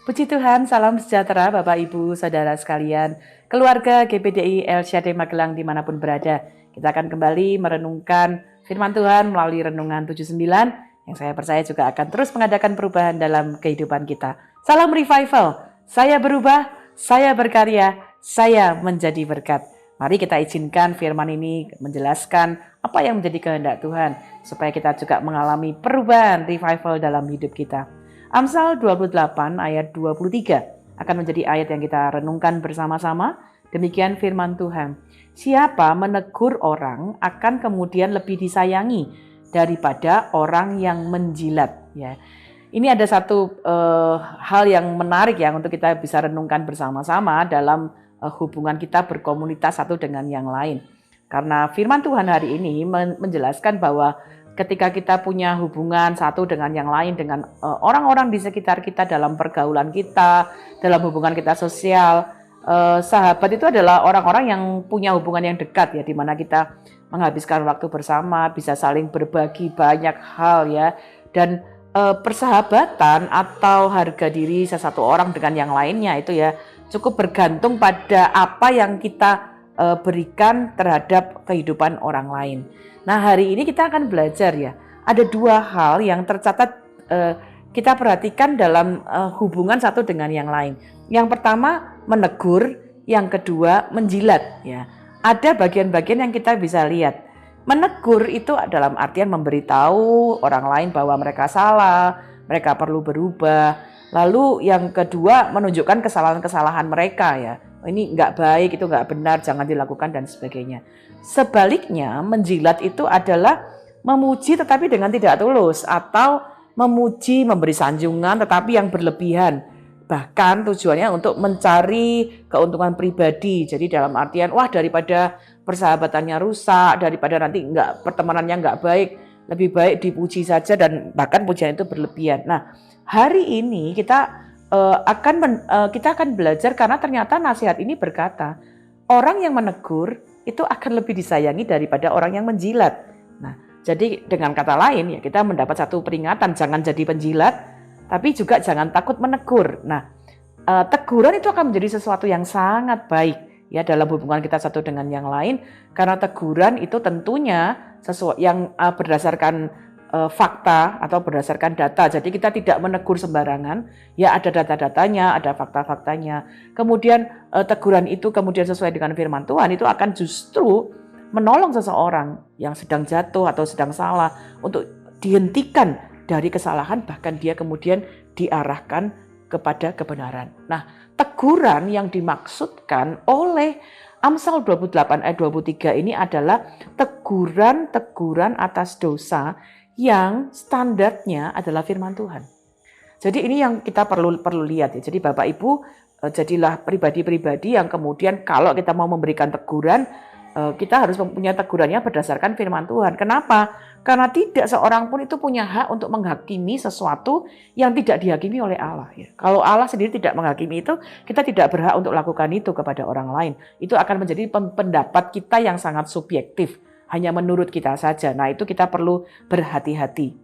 Puji Tuhan, salam sejahtera Bapak Ibu Saudara sekalian, keluarga GPDI El Shaddai Magelang dimanapun berada. Kita akan kembali merenungkan firman Tuhan melalui Renungan 79 yang saya percaya juga akan terus mengadakan perubahan dalam kehidupan kita. Salam revival, saya berubah, saya berkarya, saya menjadi berkat. Mari kita izinkan firman ini menjelaskan apa yang menjadi kehendak Tuhan supaya kita juga mengalami perubahan revival dalam hidup kita. Amsal 28 ayat 23 akan menjadi ayat yang kita renungkan bersama-sama. Demikian firman Tuhan. Siapa menegur orang akan kemudian lebih disayangi daripada orang yang menjilat. Ya. Ini ada satu hal yang menarik ya untuk kita bisa renungkan bersama-sama dalam hubungan kita berkomunitas satu dengan yang lain. Karena firman Tuhan hari ini menjelaskan bahwa ketika kita punya hubungan satu dengan yang lain, dengan orang-orang di sekitar kita, dalam pergaulan kita, dalam hubungan kita sosial, sahabat itu adalah orang-orang yang punya hubungan yang dekat ya, di mana kita menghabiskan waktu bersama, bisa saling berbagi banyak hal ya, dan persahabatan atau harga diri satu orang dengan yang lainnya itu ya cukup bergantung pada apa yang kita berikan terhadap kehidupan orang lain. Nah, hari ini kita akan belajar ya, ada dua hal yang tercatat kita perhatikan dalam hubungan satu dengan yang lain. Yang pertama menegur, yang kedua menjilat ya. Ada bagian-bagian yang kita bisa lihat. Menegur itu dalam artian memberitahu orang lain bahwa mereka salah, mereka perlu berubah. Lalu yang kedua menunjukkan kesalahan-kesalahan mereka ya. Ini nggak baik, itu nggak benar, jangan dilakukan dan sebagainya. Sebaliknya, menjilat itu adalah memuji tetapi dengan tidak tulus, atau memuji, memberi sanjungan tetapi yang berlebihan. Bahkan tujuannya untuk mencari keuntungan pribadi. Jadi dalam artian, wah daripada persahabatannya rusak, daripada nanti pertemanannya nggak baik, lebih baik dipuji saja dan bahkan pujian itu berlebihan. Nah, hari ini kita akan belajar karena ternyata nasihat ini berkata, orang yang menegur itu akan lebih disayangi daripada orang yang menjilat. Nah, jadi dengan kata lain ya kita mendapat satu peringatan, jangan jadi penjilat, tapi juga jangan takut menegur. Nah, teguran itu akan menjadi sesuatu yang sangat baik ya dalam hubungan kita satu dengan yang lain, karena teguran itu tentunya sesuatu yang berdasarkan fakta atau berdasarkan data. Jadi kita tidak menegur sembarangan, ya ada data-datanya, ada fakta-faktanya. Kemudian teguran itu kemudian sesuai dengan firman Tuhan itu akan justru menolong seseorang yang sedang jatuh atau sedang salah untuk dihentikan dari kesalahan, bahkan dia kemudian diarahkan kepada kebenaran. Nah, teguran yang dimaksudkan oleh Amsal 28 ayat 23 ini adalah teguran-teguran atas dosa yang standarnya adalah firman Tuhan. Jadi ini yang kita perlu lihat ya. Jadi Bapak Ibu, jadilah pribadi-pribadi yang kemudian kalau kita mau memberikan teguran, kita harus mempunyai tegurannya berdasarkan firman Tuhan. Kenapa? Karena tidak seorang pun itu punya hak untuk menghakimi sesuatu yang tidak dihakimi oleh Allah. Ya. Kalau Allah sendiri tidak menghakimi itu, kita tidak berhak untuk lakukan itu kepada orang lain. Itu akan menjadi pendapat kita yang sangat subjektif. Hanya menurut kita saja. Nah, itu kita perlu berhati-hati.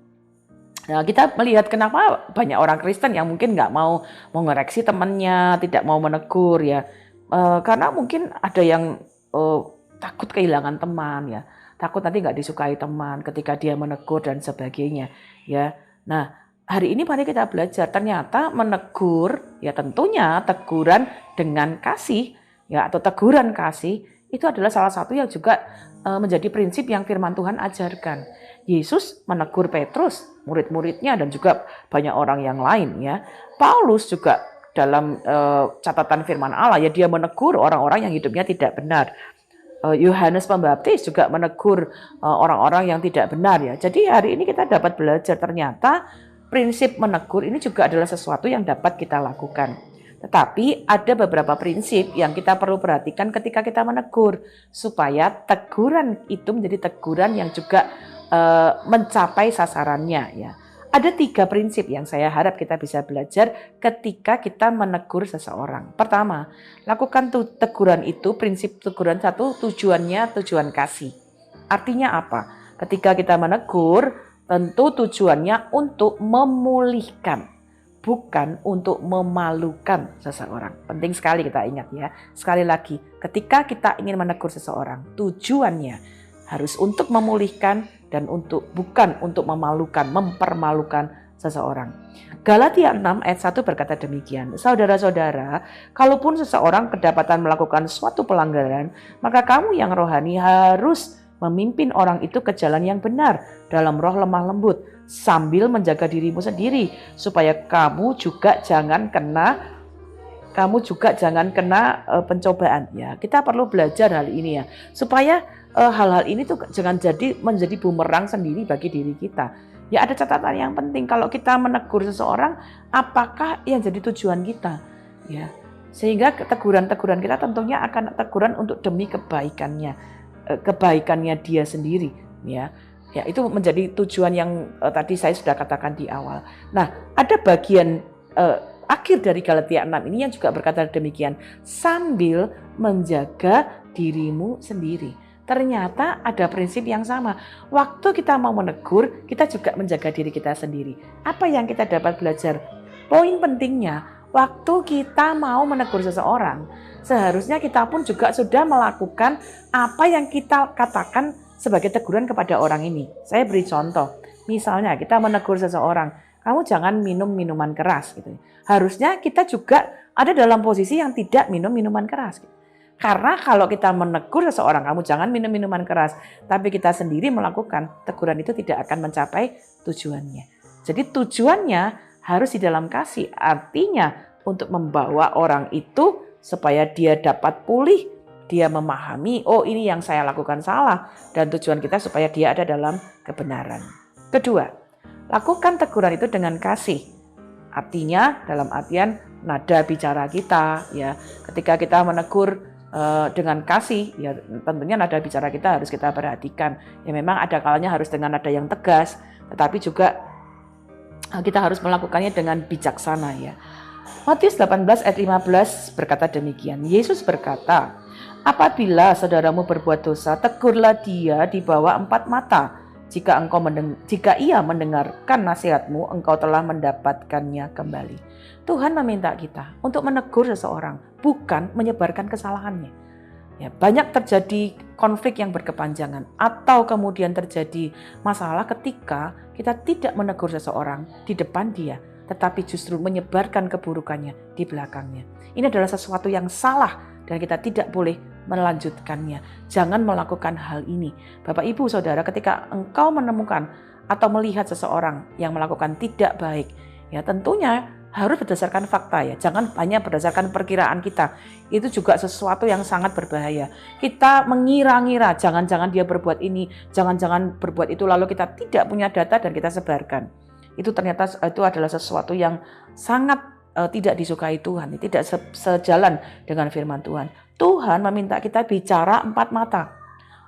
Nah, kita melihat kenapa banyak orang Kristen yang mungkin nggak mau mengoreksi temannya, tidak mau menegur ya. Karena mungkin ada yang takut kehilangan teman ya. Takut nanti nggak disukai teman ketika dia menegur dan sebagainya ya. Nah, hari ini mari kita belajar. Ternyata menegur ya tentunya teguran dengan kasih ya, atau teguran kasih itu adalah salah satu yang juga menjadi prinsip yang firman Tuhan ajarkan. Yesus menegur Petrus, murid-muridnya, dan juga banyak orang yang lain ya. Paulus juga dalam catatan firman Allah ya, dia menegur orang-orang yang hidupnya tidak benar. Yohanes Pembaptis juga menegur orang-orang yang tidak benar ya. Jadi hari ini kita dapat belajar ternyata prinsip menegur ini juga adalah sesuatu yang dapat kita lakukan. Tetapi ada beberapa prinsip yang kita perlu perhatikan ketika kita menegur, supaya teguran itu menjadi teguran yang juga mencapai sasarannya ya. Ada 3 prinsip yang saya harap kita bisa belajar ketika kita menegur seseorang. Pertama, lakukan teguran itu, prinsip teguran 1, tujuannya tujuan kasih. Artinya apa? Ketika kita menegur, tentu tujuannya untuk memulihkan. bukan untuk memalukan seseorang. Penting sekali kita ingat ya. Sekali lagi, ketika kita ingin menegur seseorang, tujuannya harus untuk memulihkan dan bukan untuk memalukan, mempermalukan seseorang. Galatia 6 ayat 1 berkata demikian, saudara-saudara, kalaupun seseorang kedapatan melakukan suatu pelanggaran, maka kamu yang rohani harus memimpin orang itu ke jalan yang benar dalam roh lemah lembut, sambil menjaga dirimu sendiri, supaya kamu juga jangan kena pencobaan. Ya, kita perlu belajar hal ini ya, supaya hal-hal ini tuh jangan menjadi bumerang sendiri bagi diri kita. Ya, ada catatan yang penting, kalau kita menegur seseorang, apakah yang jadi tujuan kita? Ya, sehingga teguran-teguran kita tentunya akan teguran untuk demi kebaikannya dia sendiri. Ya, itu menjadi tujuan yang tadi saya sudah katakan di awal. Nah, ada bagian akhir dari Galatia 6 ini yang juga berkata demikian, sambil menjaga dirimu sendiri. Ternyata ada prinsip yang sama. Waktu kita mau menegur, kita juga menjaga diri kita sendiri. Apa yang kita dapat belajar? Poin pentingnya, waktu kita mau menegur seseorang, seharusnya kita pun juga sudah melakukan apa yang kita katakan sebagai teguran kepada orang ini. Saya beri contoh. Misalnya kita menegur seseorang, kamu jangan minum minuman keras. Gitu. Harusnya kita juga ada dalam posisi yang tidak minum minuman keras. Gitu. Karena kalau kita menegur seseorang, kamu jangan minum minuman keras, tapi kita sendiri melakukan, teguran itu tidak akan mencapai tujuannya. Jadi tujuannya harus di dalam kasih, artinya untuk membawa orang itu supaya dia dapat pulih, dia memahami, oh ini yang saya lakukan salah, dan tujuan kita supaya dia ada dalam kebenaran. Kedua, lakukan teguran itu dengan kasih. Artinya dalam artian nada bicara kita, ya, ketika kita menegur dengan kasih, ya tentunya nada bicara kita harus kita perhatikan. Ya memang ada kalanya harus dengan nada yang tegas, tetapi juga kita harus melakukannya dengan bijaksana ya. Matius 18 ayat 15 berkata demikian. Yesus berkata, apabila saudaramu berbuat dosa, tegurlah dia di bawah 4 mata. Jika ia mendengarkan nasihatmu, engkau telah mendapatkannya kembali. Tuhan meminta kita untuk menegur seseorang, bukan menyebarkan kesalahannya. Ya, banyak terjadi konflik yang berkepanjangan atau kemudian terjadi masalah ketika kita tidak menegur seseorang di depan dia, tetapi justru menyebarkan keburukannya di belakangnya. Ini adalah sesuatu yang salah dan kita tidak boleh melanjutkannya. Jangan melakukan hal ini. Bapak, Ibu, Saudara, ketika engkau menemukan atau melihat seseorang yang melakukan tidak baik, ya tentunya harus berdasarkan fakta ya. Jangan hanya berdasarkan perkiraan kita. Itu juga sesuatu yang sangat berbahaya. Kita mengira-ngira, jangan-jangan dia berbuat ini, jangan-jangan berbuat itu, lalu kita tidak punya data dan kita sebarkan. Itu ternyata itu adalah sesuatu yang sangat tidak disukai Tuhan, tidak sejalan dengan firman Tuhan. Tuhan meminta kita bicara 4 mata.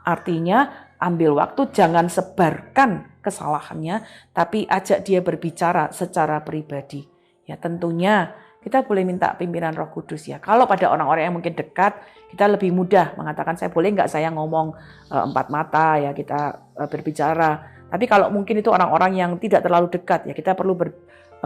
Artinya ambil waktu, jangan sebarkan kesalahannya, tapi ajak dia berbicara secara pribadi. Ya tentunya kita boleh minta pimpinan Roh Kudus ya. Kalau pada orang-orang yang mungkin dekat, kita lebih mudah mengatakan, saya boleh nggak saya ngomong 4 mata ya, kita berbicara. Tapi kalau mungkin itu orang-orang yang tidak terlalu dekat ya, kita perlu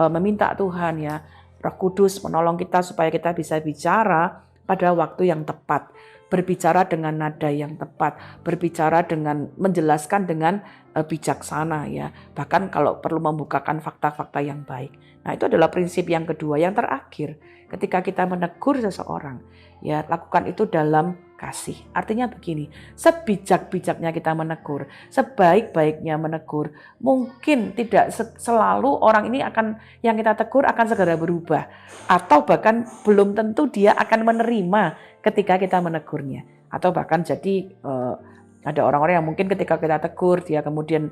meminta Tuhan ya, Roh Kudus menolong kita supaya kita bisa bicara pada waktu yang tepat, berbicara dengan nada yang tepat, berbicara dengan menjelaskan dengan bijaksana ya, bahkan kalau perlu membukakan fakta-fakta yang baik. Nah, itu adalah prinsip yang kedua. Yang terakhir, ketika kita menegur seseorang, ya lakukan itu dalam kasih. Artinya begini, sebijak-bijaknya kita menegur, sebaik-baiknya menegur, mungkin tidak selalu orang ini yang kita tegur akan segera berubah, atau bahkan belum tentu dia akan menerima ketika kita menegurnya, atau bahkan jadi ada orang-orang yang mungkin ketika kita tegur dia kemudian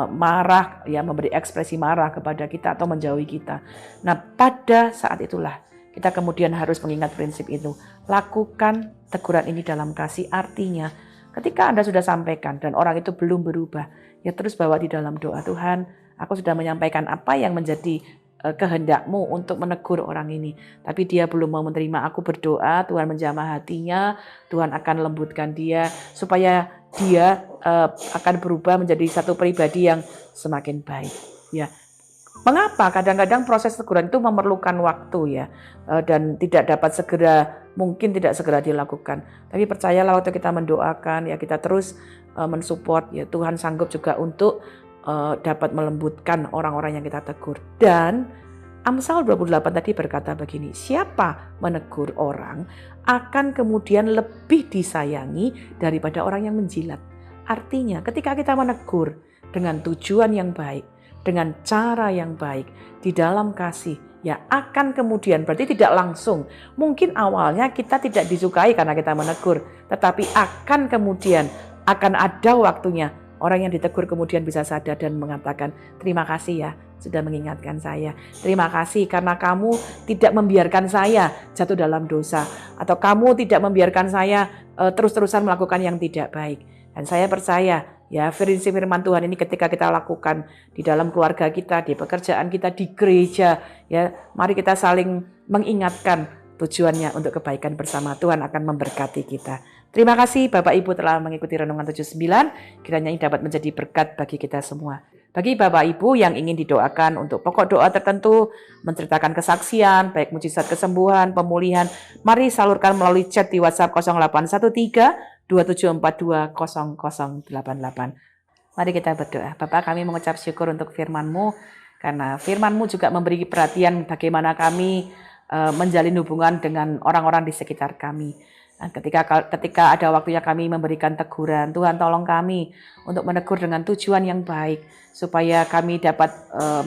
marah, ya memberi ekspresi marah kepada kita atau menjauhi kita. Nah, pada saat itulah kita kemudian harus mengingat prinsip itu. Lakukan teguran ini dalam kasih, artinya ketika Anda sudah sampaikan dan orang itu belum berubah, ya terus bawa di dalam doa. Tuhan, aku sudah menyampaikan apa yang menjadi kehendakmu untuk menegur orang ini, tapi dia belum mau menerima. Aku berdoa Tuhan menjamah hatinya, Tuhan akan lembutkan dia supaya dia akan berubah menjadi satu pribadi yang semakin baik. Ya, Mengapa? Kadang-kadang proses teguran itu memerlukan waktu ya, dan tidak dapat segera, mungkin tidak segera dilakukan. Tapi percayalah waktu kita mendoakan ya, kita terus mensupport ya, Tuhan sanggup juga untuk dapat melembutkan orang-orang yang kita tegur. Dan Amsal 28 tadi berkata begini, siapa menegur orang akan kemudian lebih disayangi daripada orang yang menjilat. Artinya ketika kita menegur dengan tujuan yang baik, dengan cara yang baik, di dalam kasih, ya akan kemudian, berarti tidak langsung. Mungkin awalnya kita tidak disukai karena kita menegur, tetapi akan kemudian, akan ada waktunya orang yang ditegur kemudian bisa sadar dan mengatakan, terima kasih ya sudah mengingatkan saya. Terima kasih karena kamu tidak membiarkan saya jatuh dalam dosa. Atau kamu tidak membiarkan saya terus-terusan melakukan yang tidak baik. Dan saya percaya ya, firman Tuhan ini ketika kita lakukan di dalam keluarga kita, di pekerjaan kita, di gereja, ya mari kita saling mengingatkan tujuannya untuk kebaikan bersama. Tuhan akan memberkati kita. Terima kasih Bapak Ibu telah mengikuti Renungan 79, kiranya ini dapat menjadi berkat bagi kita semua. Bagi Bapak Ibu yang ingin didoakan untuk pokok doa tertentu, menceritakan kesaksian, baik mujizat kesembuhan, pemulihan, mari salurkan melalui chat di WhatsApp 0813 2742 0088. Mari kita berdoa. Bapak, kami mengucap syukur untuk firman-Mu, karena firman-Mu juga memberi perhatian bagaimana kami menjalin hubungan dengan orang-orang di sekitar kami. Ketika ada waktunya kami memberikan teguran, Tuhan tolong kami untuk menegur dengan tujuan yang baik, supaya kami dapat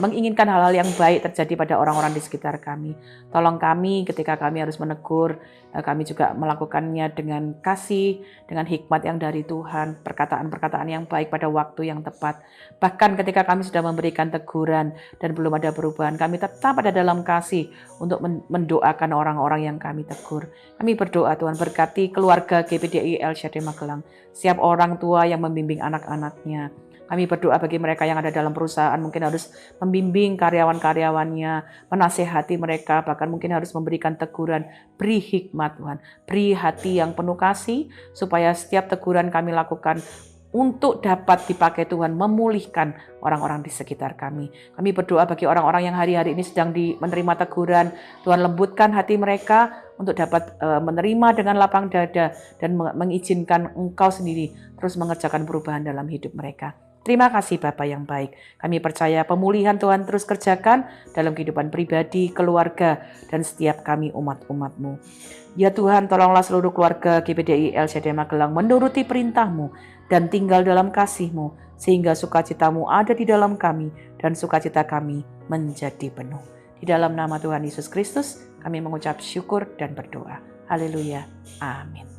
menginginkan hal-hal yang baik terjadi pada orang-orang di sekitar kami. Tolong kami ketika kami harus menegur, kami juga melakukannya dengan kasih, dengan hikmat yang dari Tuhan, perkataan-perkataan yang baik pada waktu yang tepat. Bahkan ketika kami sudah memberikan teguran dan belum ada perubahan, kami tetap ada dalam kasih untuk mendoakan orang-orang yang kami tegur. Kami berdoa Tuhan berkati keluarga GPDI El Shaddai Magelang, setiap orang tua yang membimbing anak-anaknya. Kami berdoa bagi mereka yang ada dalam perusahaan, mungkin harus membimbing karyawan-karyawannya, menasehati mereka, bahkan mungkin harus memberikan teguran. Beri hikmat Tuhan, beri hati yang penuh kasih, supaya setiap teguran kami lakukan untuk dapat dipakai Tuhan memulihkan orang-orang di sekitar kami. Kami berdoa bagi orang-orang yang hari-hari ini sedang menerima teguran, Tuhan lembutkan hati mereka untuk dapat menerima dengan lapang dada dan mengizinkan Engkau sendiri terus mengerjakan perubahan dalam hidup mereka. Terima kasih Bapa yang baik. Kami percaya pemulihan Tuhan terus kerjakan dalam kehidupan pribadi, keluarga, dan setiap kami umat-umat-Mu. Ya Tuhan, tolonglah seluruh keluarga GPDI El Shaddai Magelang menuruti perintah-Mu dan tinggal dalam kasih-Mu, sehingga sukacita-Mu ada di dalam kami dan sukacita kami menjadi penuh. Di dalam nama Tuhan Yesus Kristus, kami mengucap syukur dan berdoa. Haleluya. Amin.